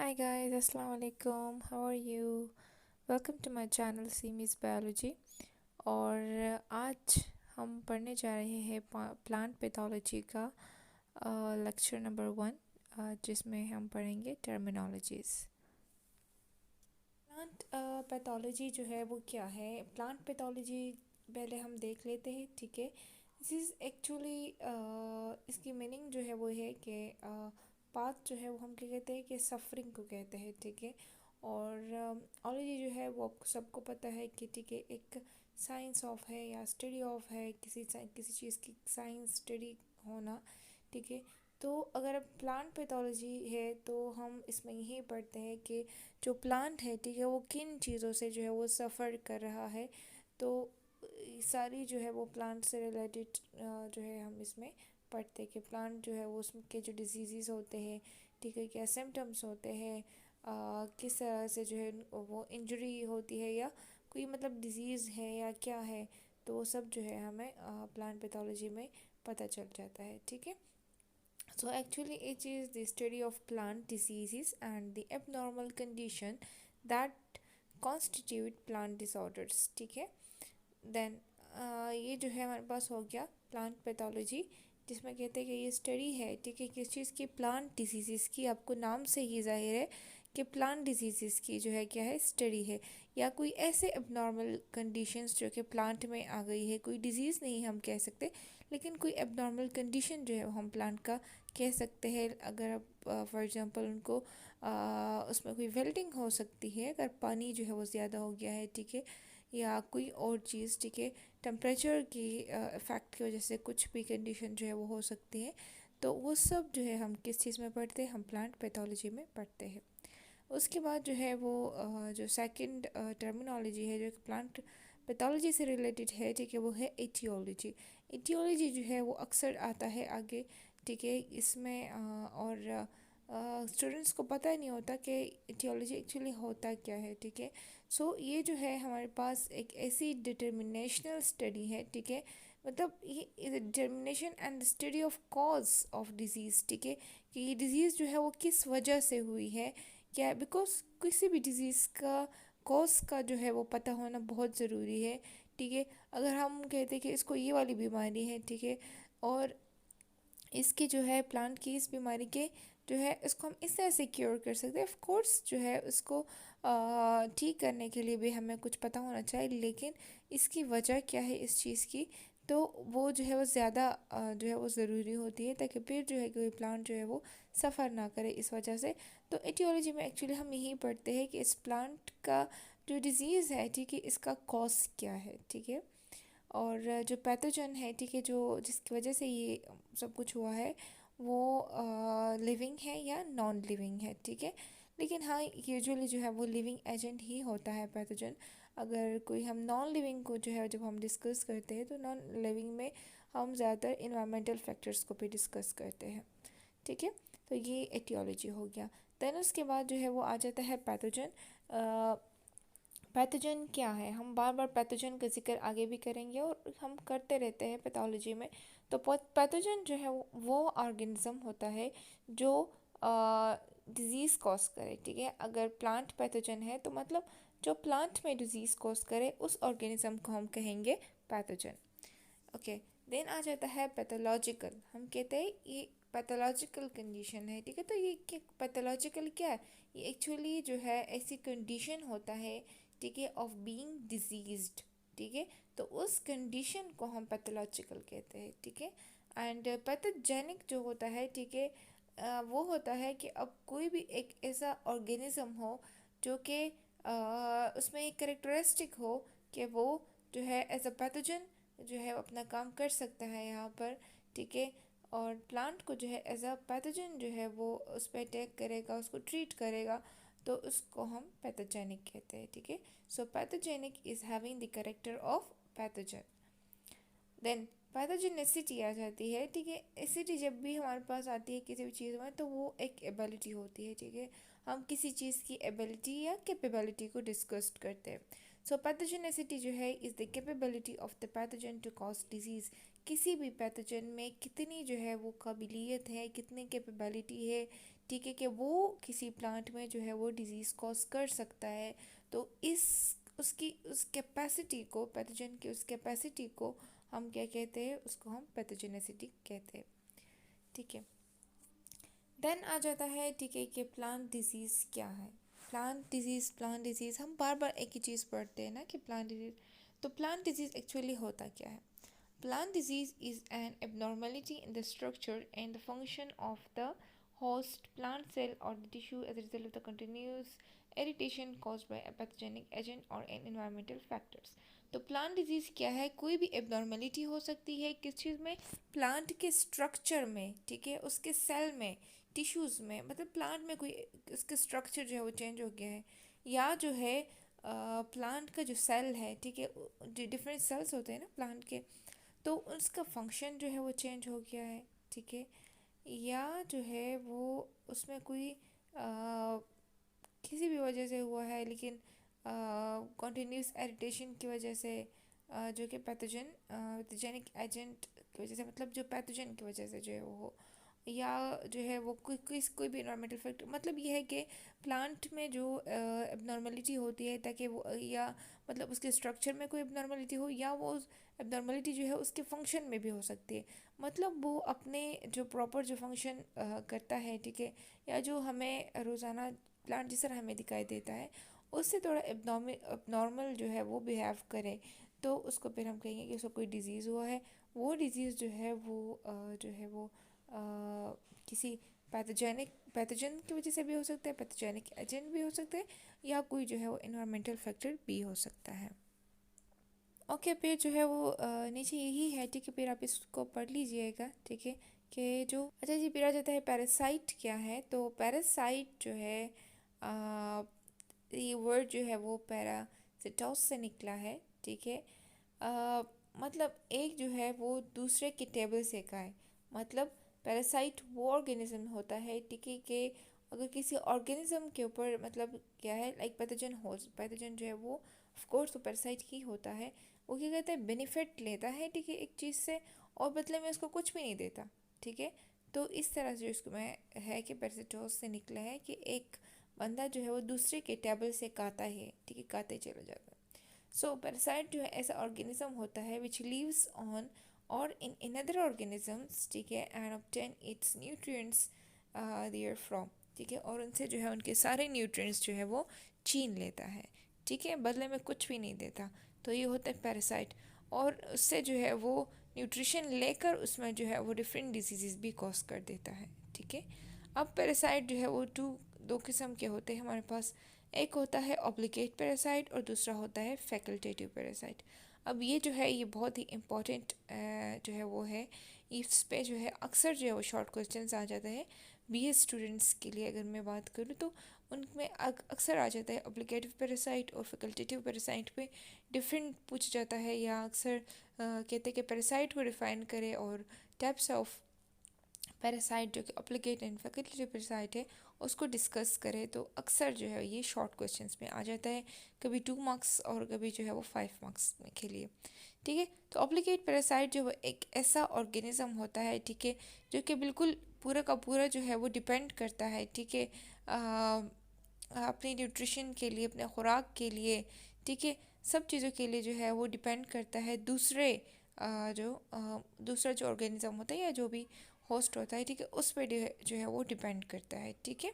Hi guys, Assalamu alaikum. How are you? Welcome to my channel सीमीज biology. और आज हम पढ़ने जा रहे हैं प्लांट पैथोलॉजी का लेक्चर नंबर 1, जिसमें हम पढ़ेंगे टर्मिनोलॉजीज़। प्लांट पैथोलॉजी जो है वो क्या है? प्लांट पैथोलॉजी पहले हम देख लेते हैं, ठीक है। दिस इज़ एक्चुअली इसकी मीनिंग जो है वो है कि पाथ जो है वो हम क्या कहते हैं कि सफरिंग को कहते हैं, ठीक है। और ऑलरेडी जो है वो आपको सबको पता है कि ठीक है, एक साइंस ऑफ है या स्टडी ऑफ है, किसी चीज़ की साइंस स्टडी होना, ठीक है। तो अगर अब प्लांट पैथोलॉजी है तो हम इसमें यही पढ़ते हैं कि जो प्लांट है, ठीक है, वो किन चीज़ों से जो है वो सफ़र कर रहा है। तो सारी जो है वो प्लांट से रिलेटेड जो है हम इसमें पढ़ते हैं कि प्लांट जो है वो उसके जो डिजीज़ होते हैं, ठीक है, क्या सिम्टम्स होते हैं, किस तरह से जो है वो इंजरी होती है या कोई मतलब डिजीज़ है या क्या है। तो वो सब जो है हमें प्लांट पैथोलॉजी में पता चल जाता है, ठीक है। So actually it is the study of plant diseases and the abnormal condition that constitute plant disorders, ठीक है। देन ये जो है हमारे पास हो गया प्लांट पैथोलॉजी, जिसमें कहते हैं कि ये स्टडी है, ठीक है, किस चीज़ की? प्लांट डिजीज़ की। आपको नाम से ही जाहिर है कि प्लांट डिजीज़ की जो है क्या है, स्टडी है, या कोई ऐसे एबनॉर्मल कंडीशंस जो कि प्लांट में आ गई है। कोई डिजीज़ नहीं हम कह सकते, लेकिन कोई एबनॉर्मल कंडीशन जो है वो हम प्लांट का कह सकते हैं। अगर आप फॉर एग्जांपल उनको उसमें कोई वेल्टिंग हो सकती है, अगर पानी जो है वो ज़्यादा हो गया है, ठीक है, या कोई और चीज़, ठीक है, टेम्परेचर की इफ़ेक्ट की वजह से कुछ भी कंडीशन जो है वो हो सकती है। तो वो सब जो है हम किस चीज़ में पढ़ते हैं? हम प्लांट पैथोलॉजी में पढ़ते हैं। उसके बाद जो है वो जो सेकंड टर्मिनोलॉजी है जो प्लांट पैथोलॉजी से रिलेटेड है, ठीक है, वो है एटियोलॉजी। एटियोलॉजी जो है वो अक्सर आता है आगे, ठीक है, इसमें और स्टूडेंट्स को पता ही नहीं होता कि एटियोलॉजी एक्चुअली होता क्या है, ठीक है। सो ये जो है हमारे पास एक ऐसी डिटर्मिनेशनल स्टडी है, ठीक है, मतलब ये determination and study of cause of disease, ठीक है, कि ये डिज़ीज़ जो है वो किस वजह से हुई है, क्या है। बिकॉज किसी भी डिज़ीज़ का कॉज का जो है वो पता होना बहुत ज़रूरी है, ठीक है। अगर हम कहते हैं कि इसको ये वाली बीमारी है, ठीक है, और इसकी जो है प्लांट की इस बीमारी के जो है इसको हम इस तरह से क्योर कर सकते हैं। ऑफ कोर्स जो है उसको ठीक करने के लिए भी हमें कुछ पता होना चाहिए, लेकिन इसकी वजह क्या है इस चीज़ की, तो वो जो है वो ज़्यादा जो है वो ज़रूरी होती है, ताकि फिर जो है कोई प्लांट जो है वो सफ़र ना करे इस वजह से। तो एटियोलॉजी में एक्चुअली हम यही पढ़ते हैं कि इस प्लांट का जो डिज़ीज़ है, ठीक है, इसका कॉज क्या है, ठीक है, और जो पैथोजन है, ठीक है, जो जिसकी वजह से ये सब कुछ हुआ है, वो लिविंग है या नॉन लिविंग है, ठीक है। लेकिन हाँ, यूजुअली जो है वो लिविंग एजेंट ही होता है पैथोजन। अगर कोई हम नॉन लिविंग को जो है जब हम डिस्कस करते हैं तो नॉन लिविंग में हम ज़्यादातर इन्वायरमेंटल फैक्टर्स को भी डिस्कस करते हैं, ठीक है। तो ये एटियोलॉजी हो गया। देन उसके बाद जो है वो आ जाता है पैथोजन। पैथोजन क्या है? हम बार बार पैथोजन का जिक्र आगे भी करेंगे और हम करते रहते हैं पैथोलॉजी में। तो पैथोजन जो है वो ऑर्गेनिज्म होता है जो डिज़ीज़ कॉज करे, ठीक है। अगर प्लांट पैथोजन है तो मतलब जो प्लांट में डिज़ीज़ कॉज करे उस ऑर्गेनिज्म को हम कहेंगे पैथोजन। ओके। देन आ जाता है पैथोलॉजिकल। हम कहते हैं ये पैथोलॉजिकल कंडीशन है, ठीक है। तो ये पैथोलॉजिकल क्या है? ये एक्चुअली जो है ऐसी कंडीशन होता है, ठीक है, ऑफ बीइंग डिजीज्ड, ठीक है। तो उस कंडीशन को हम पैथोलॉजिकल कहते हैं, ठीक है। एंड पैथोजेनिक जो होता है, ठीक है, वो होता है कि अब कोई भी एक ऐसा ऑर्गेनिज्म हो जो कि उसमें एक करेक्टरिस्टिक हो कि वो जो है एज अ पैथोजन जो है अपना काम कर सकता है यहाँ पर, ठीक है। और प्लांट को जो है एज अ पैथोजन जो है वो उस पर अटैक करेगा, उसको ट्रीट करेगा, तो उसको हम पैथोजेनिक कहते हैं, ठीक है। So pathogenic is having the character of pathogen. Then pathogenicity आ जाती है, ठीक है। एसिटी जब भी हमारे पास आती है किसी भी चीज़ में तो वो एक एबिलिटी होती है, ठीक है। हम किसी चीज़ की एबिलिटी या कैपेबिलिटी को डिस्कस करते हैं। सो पैथोजेनिसिटी जो है is the capability of the pathogen to cause disease. किसी भी पैथोजन में कितनी जो है वो काबिलियत है, कितनी कैपेबिलिटी है, ठीक है, कि वो किसी प्लांट में जो है वो डिजीज़ कॉज कर सकता है। तो इस उसकी उस कैपेसिटी को, पैथोजन की उस कैपेसिटी को हम क्या कहते हैं, उसको हम पैथोजेनेसिटी कहते हैं। ठीक है, देन आ जाता है, ठीक है, कि प्लांट डिजीज़ क्या है। प्लांट डिजीज़ हम बार बार एक ही चीज़ पढ़ते हैं ना कि प्लांट डिजीज़। तो प्लांट डिजीज़ एक्चुअली होता क्या है? Plant disease is an abnormality in the structure and the function of the host plant cell or the tissue as a result of the continuous irritation caused by a pathogenic agent or an environmental factors. तो plant disease क्या है? कोई भी abnormality हो सकती है किस चीज़ में? प्लांट के स्ट्रक्चर में, ठीक है, उसके सेल में, टिश्यूज़ में, मतलब प्लांट में कोई उसके स्ट्रक्चर जो है वो चेंज हो गया है, या जो है प्लांट का जो सेल है, ठीक है, डिफरेंट सेल्स होते हैं ना प्लांट के, तो उसका फंक्शन जो है वो चेंज हो गया है, ठीक है, या जो है वो उसमें कोई किसी भी वजह से हुआ है, लेकिन कॉन्टीन्यूस इरिटेशन की वजह से, जो कि पैथोजेनिक एजेंट की वजह से, मतलब जो पैथोजन की वजह से जो है वो हो, या जो है वो कोई भी इन्वायरमेंटल फैक्टर, मतलब ये है कि प्लांट में जो एबनॉर्मेलिटी होती है, ताकि वो, या मतलब उसके स्ट्रक्चर में कोई एबनॉर्मेलिटी हो, या वो एबनॉर्मेलिटी जो है उसके फंक्शन में भी हो सकती है, मतलब वो अपने जो प्रॉपर जो फंक्शन करता है, ठीक है, या जो हमें रोज़ाना प्लांट जिस तरह हमें दिखाई देता है उससे थोड़ा एबनॉर्मल जो है वो बिहेव करे, तो उसको फिर हम कहेंगे कि उसको कोई डिज़ीज़ हुआ है। वो डिज़ीज़ जो है वो जो है वो किसी पैथोजन की वजह से भी हो सकता है, पैथोजेनिक एजेंट भी हो सकता है, या कोई जो है वो इन्वायरमेंटल फैक्टर भी हो सकता है। ओके, फिर जो है वो नीचे यही है, ठीक है, फिर आप इसको पढ़ लीजिएगा, ठीक है, कि जो, अच्छा जी, फिर आ जाता है पैरासाइट क्या है। तो पैरासाइट जो है, ये वर्ड जो है वो पैरासिटोस से निकला है, ठीक है, मतलब एक जो है वो दूसरे के टेबल से का है, मतलब पैरासाइट वो ऑर्गेनिज्म होता है, ठीक है, कि अगर किसी ऑर्गेनिज्म के ऊपर, मतलब क्या है, लाइक पैथोजन हो, पैथोजन जो है वो ऑफ कोर्स वो पैरासाइट ही होता है, वो क्या कहते हैं, बेनिफिट लेता है, ठीक है, एक चीज़ से, और बदले में उसको कुछ भी नहीं देता, ठीक है। तो इस तरह से इसको में है कि पैरासिटोस से निकला है कि एक बंदा जो है वो दूसरे के टेबल से खाता है, ठीक है, खाते चला जाता है। सो पैरासाइट जो है ऐसा ऑर्गेनिज्म होता है विच लीव्स ऑन और इन अनदर ऑर्गेनिजम्स, ठीक है, and obtain its nutrients there from, ठीक है, और उनसे जो है उनके सारे न्यूट्रिएंट्स जो है वो छीन लेता है, ठीक है, बदले में कुछ भी नहीं देता। तो ये होता है पैरासाइट, और उससे जो है वो न्यूट्रिशन लेकर उसमें जो है वो डिफरेंट डिजीज़ भी कॉज कर देता है, ठीक है। अब पैरासाइट जो है वो दो किस्म के होते हैं हमारे पास। एक होता है ऑब्लिगेट पैरासाइट और दूसरा होता है फैकल्टेटिव पैरासाइट। अब ये जो है ये बहुत ही इम्पोर्टेंट जो है वो है, इस पे जो है अक्सर जो है वो शॉर्ट क्वेश्चंस आ जाते हैं बीएस स्टूडेंट्स के लिए। अगर मैं बात करूँ तो उनमें अक्सर आ जाता है ऑब्लिगेटिव पैरासाइट और फैकल्टेटिव पैरासाइट पे डिफरेंट पूछ जाता है, या अक्सर कहते हैं कि पैरासाइट को डिफाइन करें और टाइप्स ऑफ पैरासाइट जो कि ऑब्लिगेट एंड फैकल्टेटिव पैरासाइट है उसको डिस्कस करें। तो अक्सर जो है ये शॉर्ट क्वेश्चंस में आ जाता है, कभी 2 मार्क्स और कभी जो है वो 5 मार्क्स के लिए, ठीक है। तो ऑब्लिगेट पैरासाइट जो है एक ऐसा ऑर्गेनिज्म होता है, ठीक है, जो कि बिल्कुल पूरा का पूरा जो है वो डिपेंड करता है, ठीक है, अपनी न्यूट्रिशन के लिए, अपने खुराक के लिए, ठीक है, सब चीज़ों के लिए जो है वो डिपेंड करता है दूसरा जो ऑर्गेनिज्म होता है या जो भी होस्ट होता है, ठीक है, उस पर जो है वो डिपेंड करता है, ठीक है।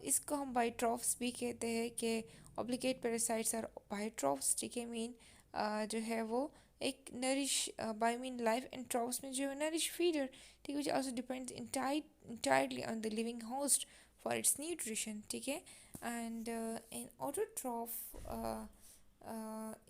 इसको हम बायोट्रॉफ्स भी कहते हैं कि ऑब्लिगेट पैरासाइट्स आर बायोट्रॉफ्स, ठीक है, मीन जो है वो एक nourish by mean life and trophs में जो है नरिश फीडर, ठीक है, which also depends entirely on the living host for its nutrition, ठीक है। And an autotroph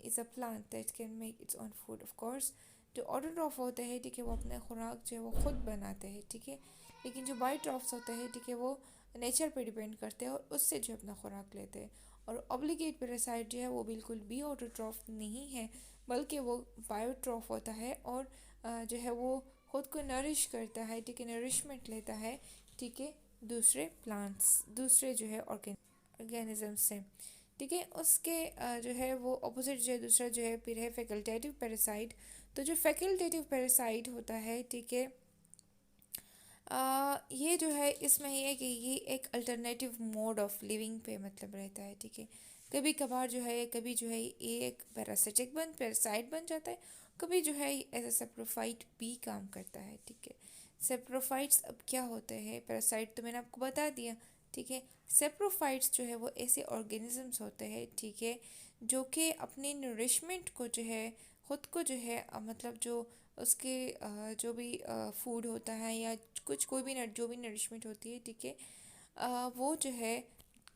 is a plant that can make its own food, of course। जो autotroph होते हैं, ठीक है, वो अपने खुराक जो है वो खुद बनाते हैं, ठीक है, लेकिन जो बायोट्रॉफ्स होते हैं, ठीक है, वो नेचर पे डिपेंड करते हैं और उससे जो अपना खुराक लेते हैं। और ऑब्लिगेट पैरासाइट जो है वो बिल्कुल भी ऑटोट्रॉफ नहीं है, बल्कि वो बायोट्रॉफ होता है और जो है वो खुद को नरिश करता है, ठीक है, नरिशमेंट लेता है, ठीक है, दूसरे प्लांट्स, दूसरे जो है ऑर्गेनिज्म से, ठीक है। उसके जो है वो अपोजिट जो है दूसरा जो है फिर है फैकल्टेटिव पैरासाइट। तो जो फैकल्टेटिव पैरासाइट होता है, ठीक है, ये जो है इसमें ये है कि ये एक अल्टरनेटिव मोड ऑफ लिविंग पे मतलब रहता है, ठीक है। कभी कभार जो है, कभी जो है ये एक पैरासाइट बन जाता है, कभी जो है एज ए सेप्रोफाइट भी काम करता है, ठीक है। सेप्रोफाइट्स अब क्या होते हैं, पैरासाइट तो मैंने आपको बता दिया, ठीक है। सेप्रोफाइट्स जो है वो ऐसे ऑर्गेनिजम्स होते हैं, ठीक है, जो कि अपने नरिशमेंट को जो है, खुद को जो है मतलब जो उसके जो भी फूड होता है या कुछ कोई भी जो भी नरिशमेंट होती है, ठीक है, वो जो है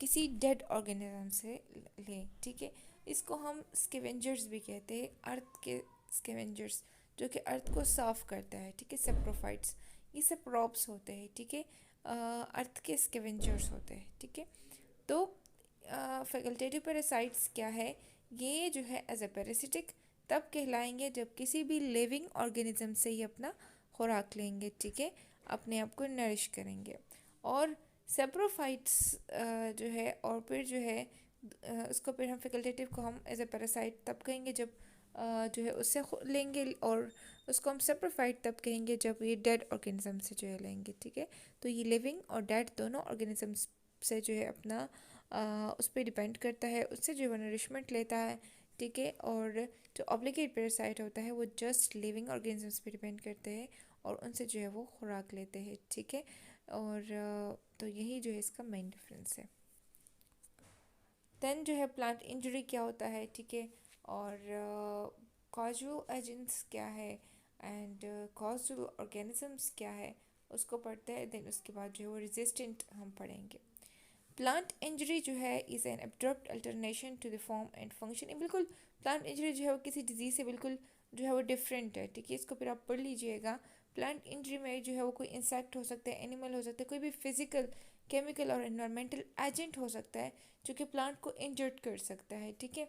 किसी डेड ऑर्गेनिज्म से ले, ठीक है। इसको हम स्केवेंजर्स भी कहते हैं, अर्थ के स्केवेंजर्स, जो कि अर्थ को साफ करता है, ठीक है। सेप्रोफाइट्स ये सेप्रोप्स होते हैं, ठीक है, अर्थ के स्केवेंजर्स होते हैं, ठीक है। तो फैकल्टेटिव पैरासाइट्स क्या है, ये जो है एज ए पैरासिटिक तब कहलाएंगे जब किसी भी लिविंग ऑर्गेनिज्म से ही अपना खुराक लेंगे, ठीक है, अपने आप को नरिश करेंगे। और सेप्रोफाइट्स जो है, और फिर जो है उसको फिर हम फैकल्टेटिव को हम एज ए पैरासाइट तब कहेंगे जब जो है उससे लेंगे, और उसको हम सेप्रोफाइट तब कहेंगे जब ये डेड ऑर्गेनिज्म से जो है लेंगे, ठीक है। तो ये लिविंग और डेड दोनों ऑर्गेनिजम्स से जो है अपना उस पर डिपेंड करता है, उससे जो है नरिशमेंट लेता है, ठीक है। और जो ऑब्लिगेट पैरासाइट होता है वो जस्ट लिविंग ऑर्गेनिजम्स पे डिपेंड करते हैं और उनसे जो है वो खुराक लेते हैं, ठीक है। और तो यही जो है इसका मेन डिफरेंस है। देन जो है प्लांट इंजरी क्या होता है, ठीक है, और कॉजल एजेंट्स क्या है एंड कॉजल ऑर्गेनिजम्स क्या है, उसको पढ़ते हैं। देन उसके बाद जो है वो रेजिस्टेंट हम पढ़ेंगे। प्लांट इंजरी जो है is an abrupt alternation to the form and function. बिल्कुल प्लांट इंजरी जो है वो किसी डिजीज से बिल्कुल जो है वो डिफरेंट है, ठीक है। इसको फिर आप पढ़ लीजिएगा। प्लांट इंजरी में जो है वो कोई इंसेक्ट हो सकता है, एनिमल हो सकता है, कोई भी फिजिकल, केमिकल और एनवायरमेंटल एजेंट हो सकता है जो कि प्लांट को इंजर्ड कर सकता है, ठीक है।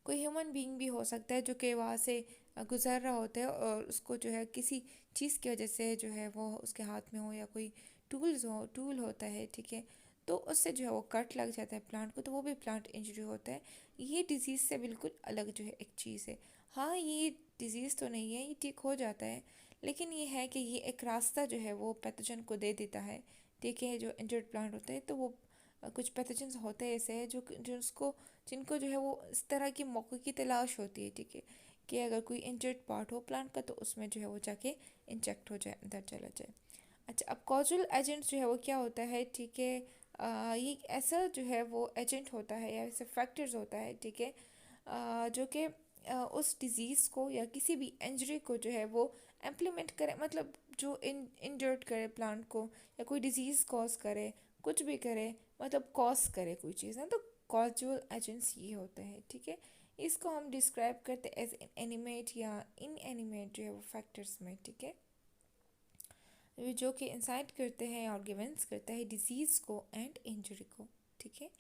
कोई ह्यूमन बीइंग भी हो सकता है जो कि वहाँ से गुजर रहा होता है और उसको जो है किसी चीज़ की वजह से जो है वो उसके हाथ में हो या कोई टूल होता है, ठीक है, तो उससे जो है वो कट लग जाता है प्लांट को, तो वो भी प्लांट इंजरी होता है। ये डिज़ीज़ से बिल्कुल अलग जो है एक चीज़ है। हाँ, ये डिज़ीज़ तो नहीं है, ये ठीक हो जाता है, लेकिन ये है कि ये एक रास्ता जो है वो पैथोजन को दे देता है, ठीक है। जो इंजर्ड प्लांट होता है तो वो कुछ पैथोजन्स होते हैं ऐसे हैं जो उसको, जिनको जो है वो इस तरह के मौके की तलाश होती है, ठीक है, कि अगर कोई इंजर्ड पार्ट हो प्लांट का तो उसमें जो है वो जाके इंजेक्ट हो जाए, अंदर चला जाए। अच्छा, अब कॉजल एजेंट जो है वो क्या होता है, ठीक है, ये ऐसा जो है वो एजेंट होता है या ऐसे फैक्टर्स होता है, ठीक है, जो कि उस डिज़ीज़ को या किसी भी इंजरी को जो है वो इम्प्लीमेंट करे, मतलब जो इंजर्ड करे प्लांट को, या कोई डिज़ीज़ कॉज करे, कुछ भी करे, मतलब कॉज करे कोई चीज़ ना, तो कॉजल एजेंट्स ये होते हैं, ठीक है। इसको हम डिस्क्राइब करते एज एनिमेट या इनएनिमेट जो है वो फैक्टर्स में, ठीक है, जो कि इंसाइट करते हैं और गिवेंस करता है डिजीज़ को एंड इंजरी को, ठीक है।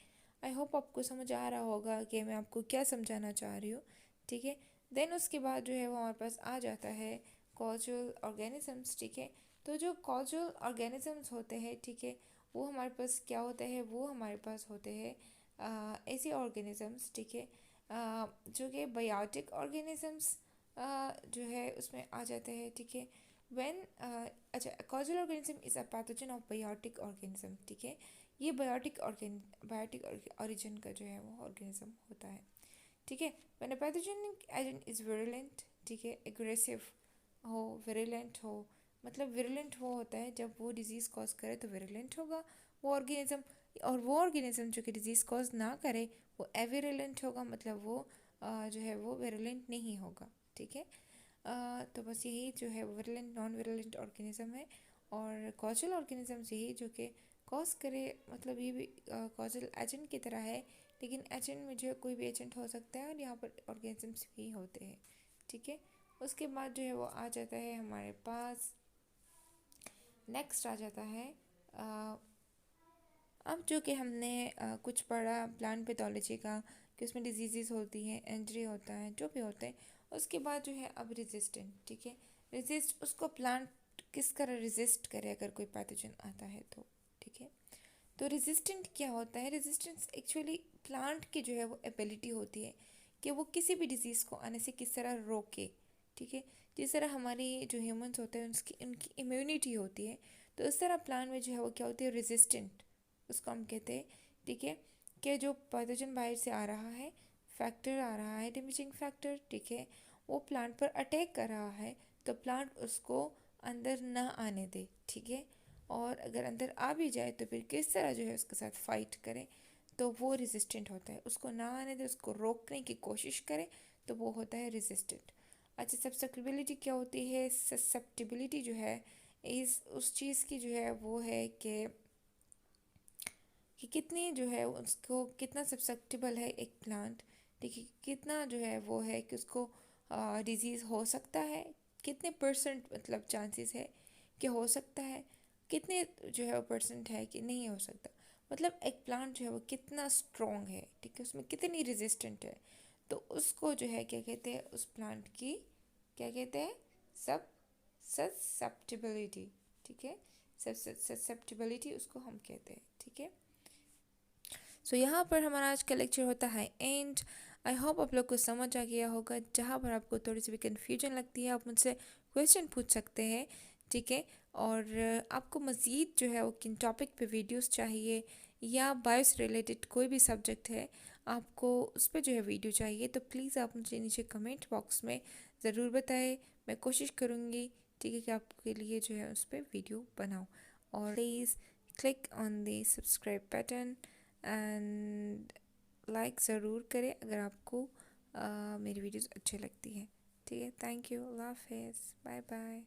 आई होप आपको समझ आ रहा होगा कि मैं आपको क्या समझाना चाह रही हूँ, ठीक है। देन उसके बाद जो है वो हमारे पास आ जाता है कॉजल ऑर्गेनिजम्स, ठीक है। तो जो कॉजल ऑर्गेनिजम्स होते हैं, ठीक है, वो हमारे पास क्या होते हैं, वो हमारे पास होते हैं ऐसे ऑर्गेनिजम्स, ठीक है, जो कि बायोटिक ऑर्गेनिजम्स जो है उसमें आ जाते हैं, ठीक है। व्हेन अच्छा, causal organism is a pathogen of biotic organism, ठीक है। ये बायोटिक ओरिजिन का जो है वो ऑर्गेनिज्म होता है, ठीक है। When a pathogenic agent is virulent, ठीक है, एग्रेसिव हो, विरुलेंट हो, मतलब विरुलेंट वो होता है जब वो डिजीज़ कॉज करे तो विरुलेंट होगा वो ऑर्गेनिज्म, और वो ऑर्गेनिज्म जो कि डिजीज़ कॉज ना करे वो एविरुलेंट होगा, मतलब वो जो है वो विरुलेंट नहीं होगा, ठीक है। तो बस यही जो है विरलेंट नॉन विरलेंट ऑर्गेनिज्म है। और कॉजल ऑर्गेनिज्म यही जो कि कॉज करे, मतलब ये भी कॉजल एजेंट की तरह है, लेकिन एजेंट में जो है कोई भी एजेंट हो सकता है और यहाँ पर ऑर्गेनिजम्स भी होते हैं, ठीक है। उसके बाद जो है वो आ जाता है हमारे पास, नेक्स्ट आ जाता है अब जो कि हमने कुछ पढ़ा प्लांट पैथोलॉजी का, कि उसमें डिजीज़ होती हैं, इंजरी होता है, जो भी होते हैं। उसके बाद जो है अब रेजिस्टेंट, ठीक है। रेजिस्ट, उसको प्लांट किस तरह रेजिस्ट करे अगर कोई पैथोजन आता है तो, ठीक है। तो रेजिस्टेंट क्या होता है, रेजिस्टेंस एक्चुअली प्लांट की जो है वो एबिलिटी होती है कि वो किसी भी डिजीज़ को आने से किस तरह रोके, ठीक है। जिस तरह हमारी जो ह्यूमंस होते हैं उनकी इम्यूनिटी होती है, तो इस तरह प्लांट में जो है वो क्या होती है, रेजिस्टेंट, उसको हम कहते हैं। ठीक है, कि जो पैथोजन बाहर से आ रहा है, फैक्टर आ रहा है, डैमेजिंग फैक्टर, ठीक है, वो प्लांट पर अटैक कर रहा है, तो प्लांट उसको अंदर ना आने दे। ठीक है, और अगर अंदर आ भी जाए तो फिर किस तरह जो है उसके साथ फाइट करें, तो वो रेजिस्टेंट होता है। उसको ना आने दे, उसको रोकने की कोशिश करे, तो वो होता है रेजिस्टेंट। अच्छा, सब्सटेबिलिटी क्या होती है? ससेप्टिबिलिटी जो है इस उस चीज़ की जो है वो है कि कितनी जो है उसको कितना सब्सटेबल है एक प्लांट। ठीक है, कितना जो है वो है कि उसको डिजीज़ हो सकता है, कितने परसेंट मतलब चांसेस है कि हो सकता है, कितने जो है वो परसेंट है कि नहीं हो सकता। मतलब एक प्लांट जो है वो कितना स्ट्रॉन्ग है, ठीक है, उसमें कितनी रेजिस्टेंट है, तो उसको जो है क्या कहते हैं, उस प्लांट की क्या कहते हैं, सब ससेप्टिबिलिटी। ठीक है, ससेप्टिबिलिटी उसको हम कहते हैं। ठीक है, सो यहाँ पर हमारा आज का लेक्चर होता है एंड। आई होप आप लोग को समझ आ गया होगा। जहाँ पर आपको थोड़ी सी भी कन्फ्यूजन लगती है, आप मुझसे क्वेश्चन पूछ सकते हैं। ठीक है, और आपको मज़ीद जो है वो किन टॉपिक पे वीडियोस चाहिए, या बायोस रिलेटेड कोई भी सब्जेक्ट है आपको उस पर जो है वीडियो चाहिए, तो प्लीज़ आप मुझे नीचे कमेंट बॉक्स में ज़रूर बताएं। मैं कोशिश करूँगी, ठीक है, कि आपके लिए जो है उस पर वीडियो बनाऊँ। और please click on the subscribe button and like ज़रूर करें अगर आपको मेरी वीडियोस अच्छी लगती हैं। ठीक है, थैंक यू, अल्लाह हाफिज़, बाय बाय।